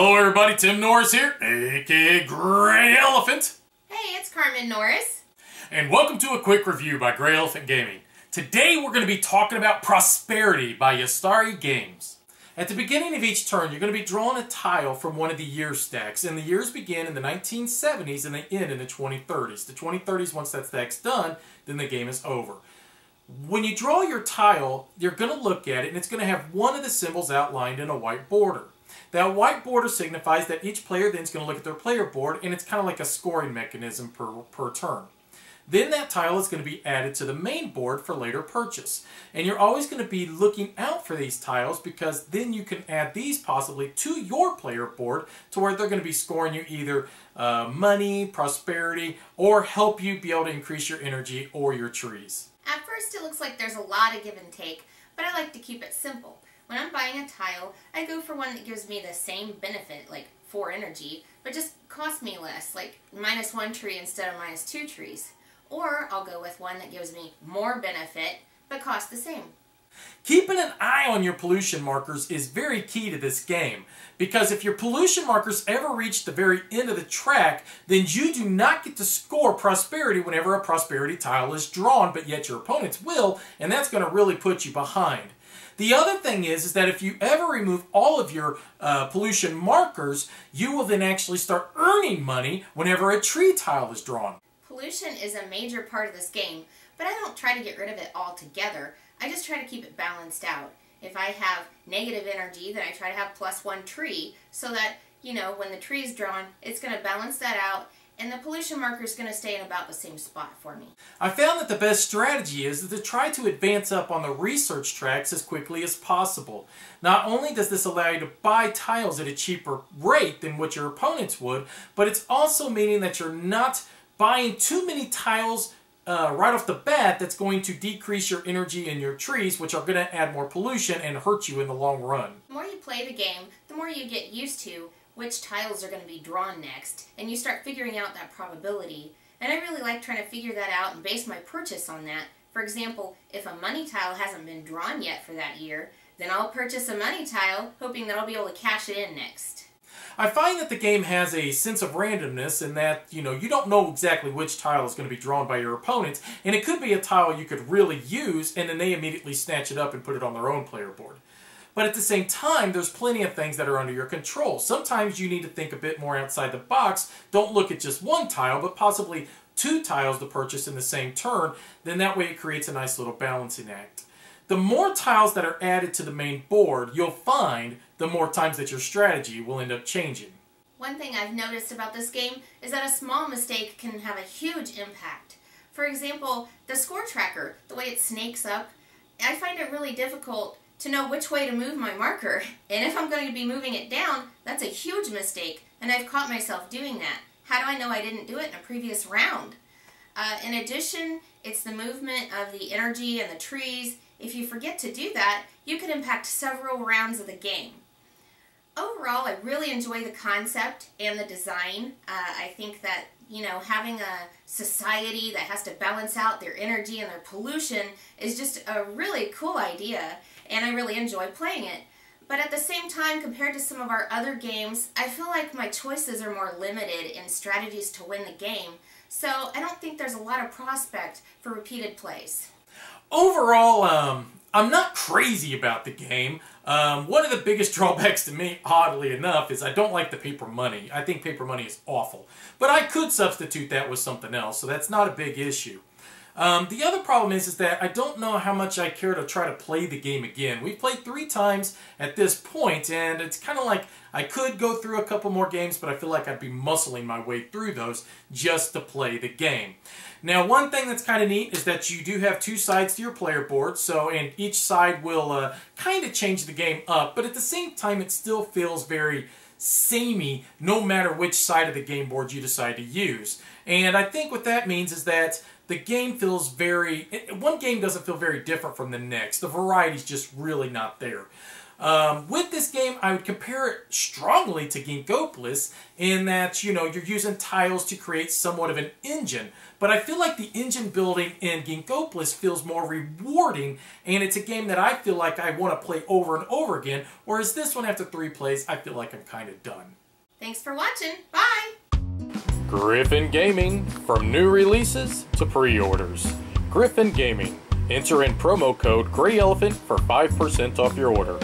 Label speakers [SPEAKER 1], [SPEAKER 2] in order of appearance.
[SPEAKER 1] Hello everybody, Tim Norris here, aka GreyElephant.
[SPEAKER 2] Hey, it's Carmen Norris.
[SPEAKER 1] And welcome to a quick review by GreyElephant Gaming. Today we're going to be talking about Prosperity by Ystari Games. At the beginning of each turn, you're going to be drawing a tile from one of the year stacks, and the years begin in the 1970s and they end in the 2030s. The 2030s, once that stack's done, then the game is over. When you draw your tile, you're going to look at it and it's going to have one of the symbols outlined in a white border. That white border signifies that each player then is going to look at their player board, and it's kind of like a scoring mechanism per turn. Then that tile is going to be added to the main board for later purchase. And you're always going to be looking out for these tiles because then you can add these possibly to your player board to where they're going to be scoring you either money, prosperity, or help you be able to increase your energy or your trees.
[SPEAKER 2] At first it looks like there's a lot of give and take, but I like to keep it simple. When I'm buying a tile, I go for one that gives me the same benefit, like 4 energy, but just costs me less, like -1 tree instead of -2 trees. Or I'll go with one that gives me more benefit, but costs the same.
[SPEAKER 1] Keeping an eye on your pollution markers is very key to this game, because if your pollution markers ever reach the very end of the track, then you do not get to score prosperity whenever a prosperity tile is drawn, but yet your opponents will, and that's going to really put you behind. The other thing is that if you ever remove all of your pollution markers, you will then actually start earning money whenever a tree tile is drawn.
[SPEAKER 2] Pollution is a major part of this game, but I don't try to get rid of it altogether. I just try to keep it balanced out. If I have negative energy, then I try to have +1 tree so that, you know, when the tree is drawn, it's going to balance that out, and the pollution marker is going to stay in about the same spot for me.
[SPEAKER 1] I found that the best strategy is to try to advance up on the research tracks as quickly as possible. Not only does this allow you to buy tiles at a cheaper rate than what your opponents would, but it's also meaning that you're not buying too many tiles right off the bat that's going to decrease your energy in your trees, which are going to add more pollution and hurt you in the long run.
[SPEAKER 2] The more you play the game, the more you get used to which tiles are going to be drawn next, and you start figuring out that probability. And I really like trying to figure that out and base my purchase on that. For example, if a money tile hasn't been drawn yet for that year, then I'll purchase a money tile, hoping that I'll be able to cash it in next.
[SPEAKER 1] I find that the game has a sense of randomness in that, you don't know exactly which tile is going to be drawn by your opponents, and it could be a tile you could really use, and then they immediately snatch it up and put it on their own player board. But at the same time, there's plenty of things that are under your control. Sometimes you need to think a bit more outside the box. Don't look at just one tile, but possibly 2 tiles to purchase in the same turn. Then that way it creates a nice little balancing act. The more tiles that are added to the main board, you'll find the more times that your strategy will end up changing.
[SPEAKER 2] One thing I've noticed about this game is that a small mistake can have a huge impact. For example, the score tracker, the way it snakes up, I find it really difficult to know which way to move my marker. And if I'm going to be moving it down, that's a huge mistake, and I've caught myself doing that. How do I know I didn't do it in a previous round? In addition, it's the movement of the energy and the trees. If you forget to do that, you could impact several rounds of the game. Overall, I really enjoy the concept and the design. I think that, having a society that has to balance out their energy and their pollution is just a really cool idea, and I really enjoy playing it. But at the same time, compared to some of our other games, I feel like my choices are more limited in strategies to win the game, so I don't think there's a lot of prospect for repeated plays.
[SPEAKER 1] Overall, I'm not crazy about the game. One of the biggest drawbacks to me, oddly enough, is I don't like the paper money. I think paper money is awful. But I could substitute that with something else, so that's not a big issue. The other problem is that I don't know how much I care to try to play the game again. We've played 3 times at this point, and it's kind of like I could go through a couple more games, but I feel like I'd be muscling my way through those just to play the game. Now, one thing that's kind of neat is that you do have 2 sides to your player board, and each side will kind of change the game up, but at the same time it still feels very samey no matter which side of the game board you decide to use. And I think what that means is that the game feels one game doesn't feel very different from the next. The variety's just really not there. With this game, I would compare it strongly to Ginkgopolis in that, you're using tiles to create somewhat of an engine. But I feel like the engine building in Ginkgopolis feels more rewarding, and it's a game that I feel like I want to play over and over again, whereas this one, after 3 plays, I feel like I'm kind of done.
[SPEAKER 2] Thanks for watching. Bye!
[SPEAKER 3] Griffin Gaming, from new releases to pre-orders. Griffin Gaming. Enter in promo code GreyElephant for 5% off your order.